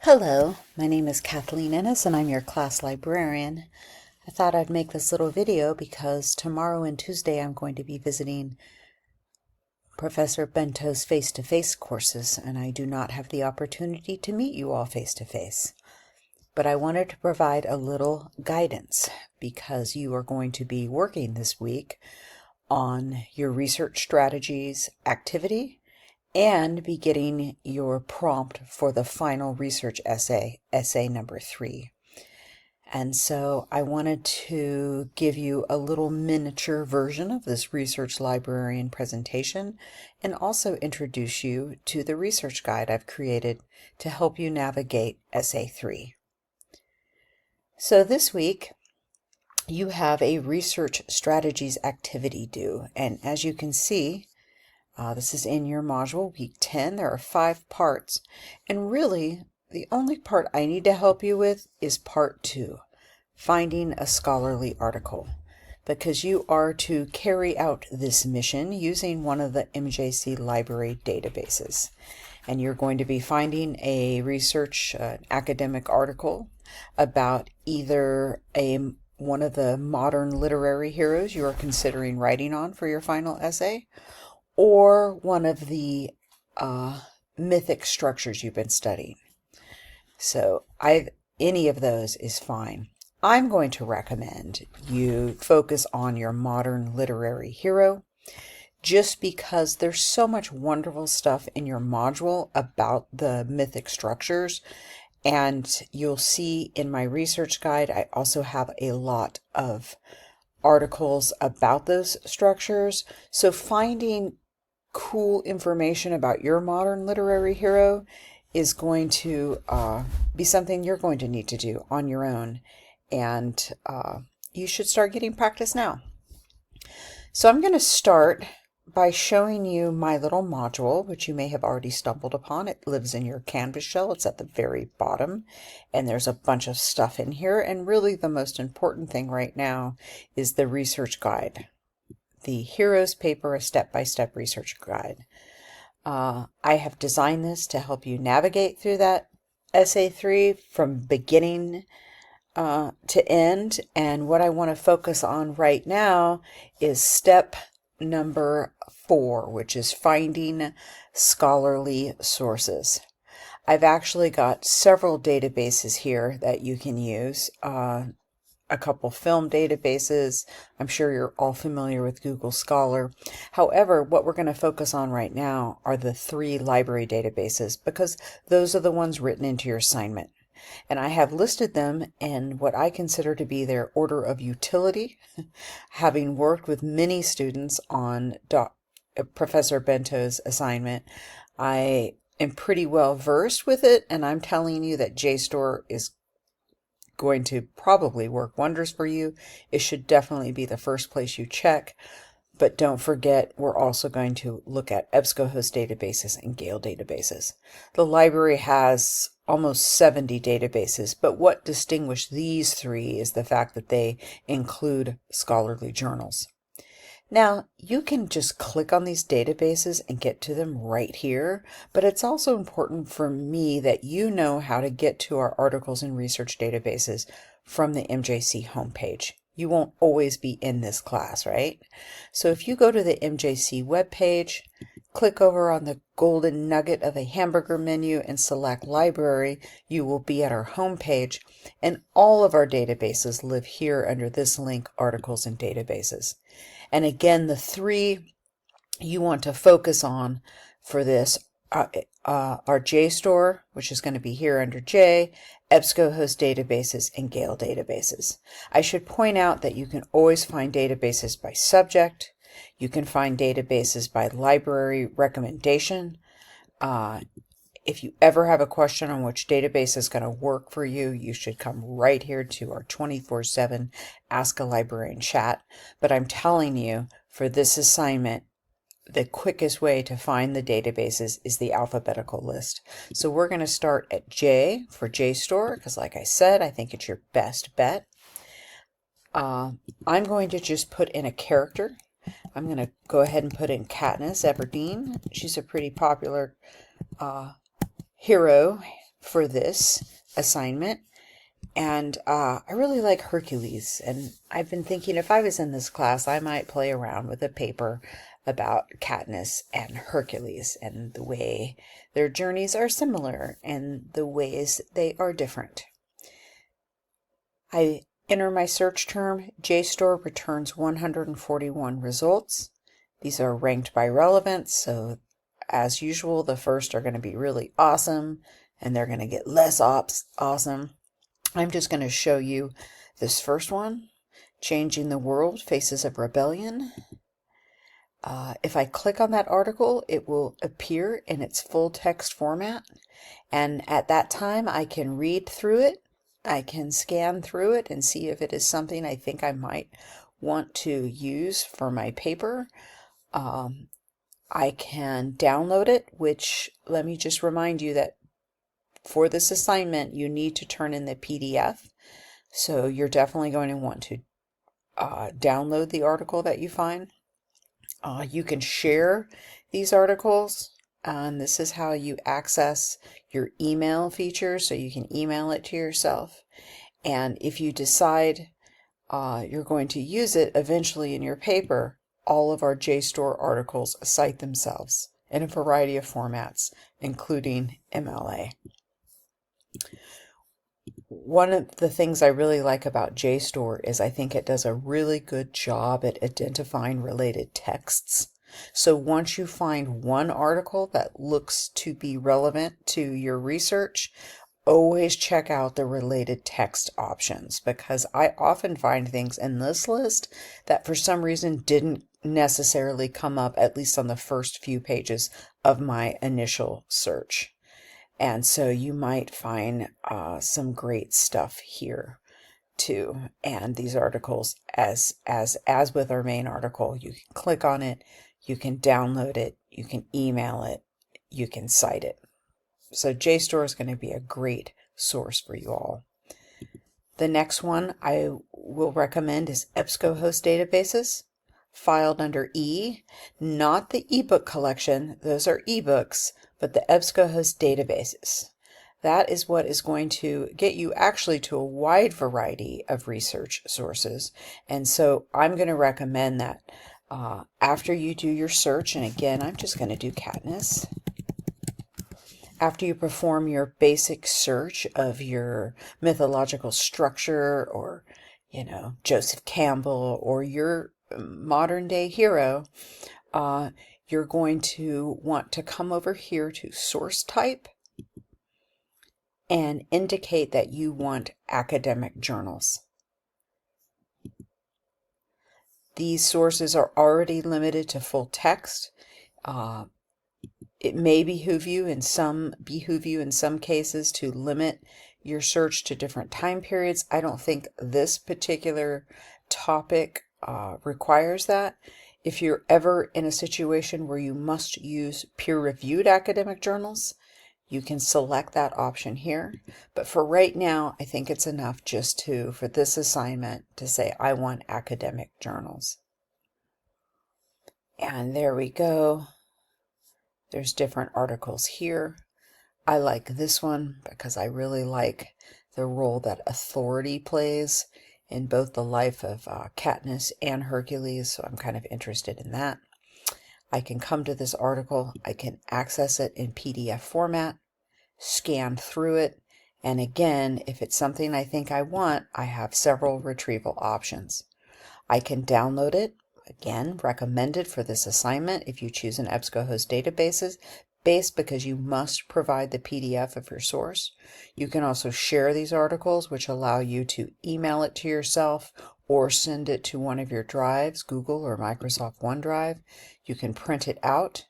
Hello, my name is Kathleen Ennis and I'm your class librarian. I thought I'd make this little video because tomorrow and Tuesday I'm going to be visiting Professor Bento's face-to-face courses, and I do not have the opportunity to meet you all face-to-face. But I wanted to provide a little guidance because you are going to be working this week on your research strategies activity and be getting your prompt for the final research essay, essay number 3. And so I wanted to give you a little miniature version of this research librarian presentation and also introduce you to the research guide I've created to help you navigate essay 3. So this week you have a research strategies activity due, and as you can see, this is in your module, week 10. There are 5 parts, and really the only part I need to help you with is part 2, finding a scholarly article, because you are to carry out this mission using one of the MJC library databases. And you're going to be finding a research academic article about either one of the modern literary heroes you are considering writing on for your final essay, or one of the mythic structures you've been studying. So any of those is fine. I'm going to recommend you focus on your modern literary hero, just because there's so much wonderful stuff in your module about the mythic structures. And you'll see in my research guide, I also have a lot of articles about those structures. So finding cool information about your modern literary hero is going to be something you're going to need to do on your own, and you should start getting practice now. So I'm going to start by showing you my little module, which you may have already stumbled upon. It lives in your Canvas shell. It's at the very bottom, and there's a bunch of stuff in here, and really the most important thing right now is the research guide. The Heroes Paper, a step-by-step research guide. I have designed this to help you navigate through that essay 3 from beginning to end, and what I want to focus on right now is step number 4, which is finding scholarly sources. I've actually got several databases here that you can use. A couple film databases. I'm sure you're all familiar with Google Scholar. However, what we're going to focus on right now are the 3 library databases, because those are the ones written into your assignment. And I have listed them in what I consider to be their order of utility, having worked with many students on Professor Bento's assignment. I am pretty well versed with it, and I'm telling you that JSTOR is going to probably work wonders for you. It should definitely be the first place you check, but don't forget we're also going to look at EBSCOhost databases and Gale databases. The library has almost 70 databases, but what distinguishes these 3 is the fact that they include scholarly journals. Now, you can just click on these databases and get to them right here, but it's also important for me that you know how to get to our articles and research databases from the MJC homepage. You won't always be in this class, right? So if you go to the MJC webpage, click over on the golden nugget of a hamburger menu and select library, you will be at our homepage, and all of our databases live here under this link, articles and databases. And again, the 3 you want to focus on for this are JSTOR, which is going to be here under J, EBSCOhost databases, and Gale databases. I should point out that you can always find databases by subject. You can find databases by library recommendation. If you ever have a question on which database is going to work for you, you should come right here to our 24/7 Ask a Librarian chat. But I'm telling you, for this assignment, the quickest way to find the databases is the alphabetical list. So we're going to start at J for JSTOR, because like I said, I think it's your best bet. I'm going to just put in a character. I'm going to go ahead and put in Katniss Everdeen. She's a pretty popular hero for this assignment. And I really like Hercules, and I've been thinking if I was in this class, I might play around with a paper about Katniss and Hercules and the way their journeys are similar and the ways they are different. I enter my search term. JSTOR returns 141 results. These are ranked by relevance, so as usual, the first are going to be really awesome, and they're going to get less awesome. I'm just going to show you this first one, Changing the World, Faces of Rebellion. If I click on that article, it will appear in its full text format. And at that time, I can read through it. I can scan through it and see if it is something I think I might want to use for my paper. I can download it, which let me just remind you that for this assignment, you need to turn in the PDF. So you're definitely going to want to download the article that you find. You can share these articles, and this is how you access your email feature, so you can email it to yourself. And if you decide you're going to use it eventually in your paper, all of our JSTOR articles cite themselves in a variety of formats, including MLA. One of the things I really like about JSTOR is I think it does a really good job at identifying related texts. So once you find one article that looks to be relevant to your research, always check out the related text options, because I often find things in this list that for some reason didn't necessarily come up, at least on the first few pages of my initial search. And so you might find some great stuff here too. And these articles, as with our main article, you can click on it, you can download it, you can email it, you can cite it. So JSTOR is going to be a great source for you all. The next one I will recommend is EBSCOhost databases, filed under E, not the ebook collection, those are ebooks, but the EBSCOhost databases. That is what is going to get you actually to a wide variety of research sources. And so I'm going to recommend that after you do your search, and again, I'm just going to do Katniss. After you perform your basic search of your mythological structure, or, Joseph Campbell, or your modern day hero, you're going to want to come over here to source type and indicate that you want academic journals. These sources are already limited to full text. It may behoove you in some cases to limit your search to different time periods. I don't think this particular topic requires that. If you're ever in a situation where you must use peer-reviewed academic journals, you can select that option here. But for right now, I think it's enough just for this assignment, to say I want academic journals. And there we go. There's different articles here. I like this one because I really like the role that authority plays in both the life of Katniss and Hercules, so I'm kind of interested in that. I can come to this article, I can access it in PDF format, scan through it, and again, if it's something I think I want, I have several retrieval options. I can download it. Again, recommended for this assignment if you choose an EBSCOhost database, because you must provide the PDF of your source. You can also share these articles, which allow you to email it to yourself or send it to one of your drives, Google or Microsoft OneDrive. You can print it out,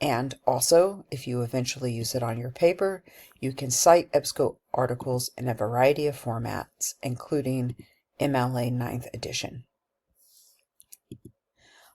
and also, if you eventually use it on your paper, you can cite EBSCO articles in a variety of formats, including MLA 9th edition.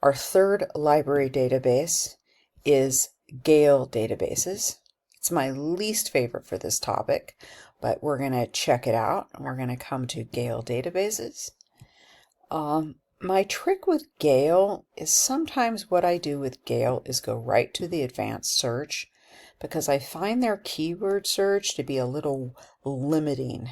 Our third library database is Gale databases. It's my least favorite for this topic, but we're going to check it out. We're going to come to Gale databases. My trick with Gale is sometimes what I do with Gale is go right to the advanced search, because I find their keyword search to be a little limiting,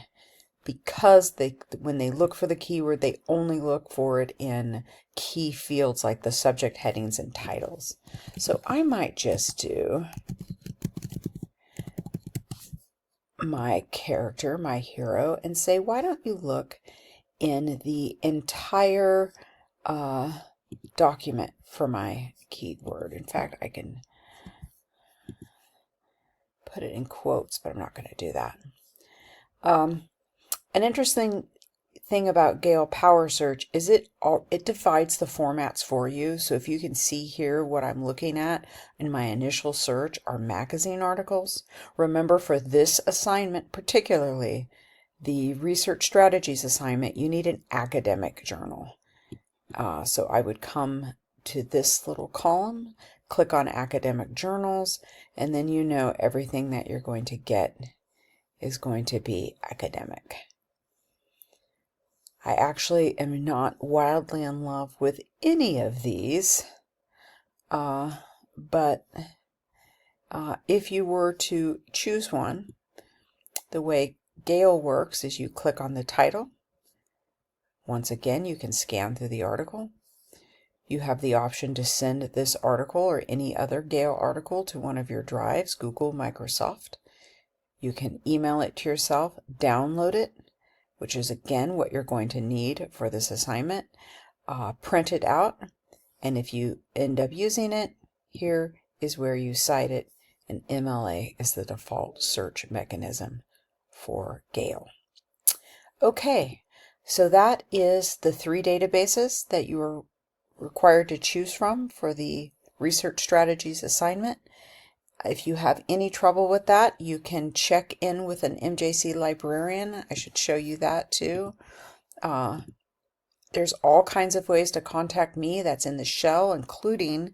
because when they look for the keyword, they only look for it in key fields like the subject headings and titles. So I might just do my character, my hero, and say, why don't you look in the entire document for my keyword. In fact, I can put it in quotes, but I'm not going to do that. An interesting thing about Gale Power Search is it divides the formats for you. So if you can see here, what I'm looking at in my initial search are magazine articles. Remember, for this assignment particularly, the research strategies assignment, you need an academic journal. So I would come to this little column, click on academic journals, and then you know everything that you're going to get is going to be academic. I actually am not wildly in love with any of these, but if you were to choose one, the way Gale works is you click on the title. Once again, you can scan through the article. You have the option to send this article or any other Gale article to one of your drives, Google, Microsoft. You can email it to yourself, download it, which is again what you're going to need for this assignment, print it out, and if you end up using it, here is where you cite it, and MLA is the default search mechanism for Gale. Okay, so that is the 3 databases that you are required to choose from for the research strategies assignment. If you have any trouble with that, you can check in with an MJC librarian. I should show you that too. There's all kinds of ways to contact me that's in the shell, including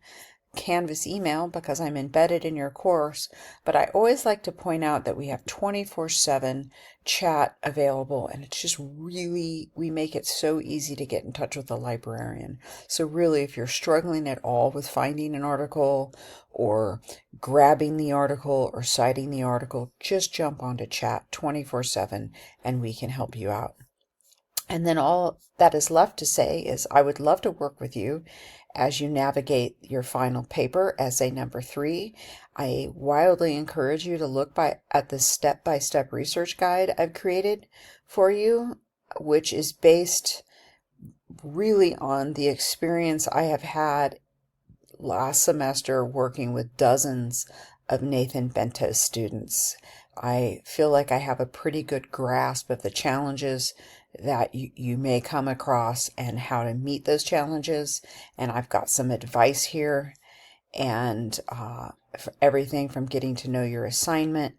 Canvas email, because I'm embedded in your course. But I always like to point out that we have 24/7 chat available, and it's just really, we make it so easy to get in touch with the librarian. So really, if you're struggling at all with finding an article or grabbing the article or citing the article, just jump onto chat 24/7 and we can help you out. And then all that is left to say is I would love to work with you as you navigate your final paper, essay number 3. I wildly encourage you to look at the step-by-step research guide I've created for you, which is based really on the experience I have had last semester working with dozens of Nathan Bento students. I feel like I have a pretty good grasp of the challenges that you may come across and how to meet those challenges. And I've got some advice here, and for everything from getting to know your assignment,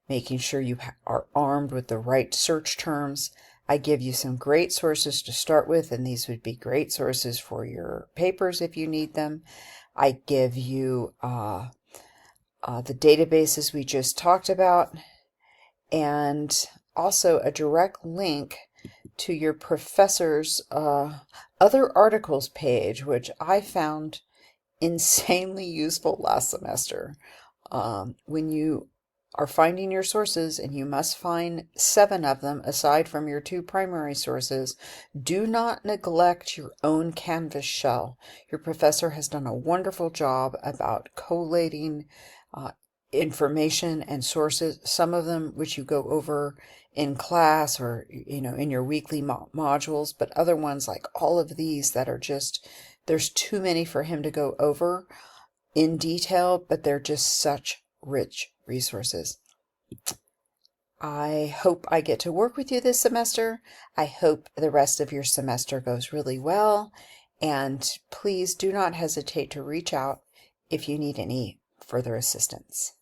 making sure you are armed with the right search terms. I give you some great sources to start with, and these would be great sources for your papers if you need them. I give you the databases we just talked about, and also a direct link to your professor's other articles page, which I found insanely useful last semester. When you are finding your sources, and you must find 7 of them aside from your 2 primary sources, do not neglect your own Canvas shell. Your professor has done a wonderful job about collating information and sources, some of them which you go over in class or in your weekly modules, but other ones like all of these that are just, there's too many for him to go over in detail, but they're just such rich resources. I hope I get to work with you this semester. I hope the rest of your semester goes really well, and please do not hesitate to reach out if you need any further assistance.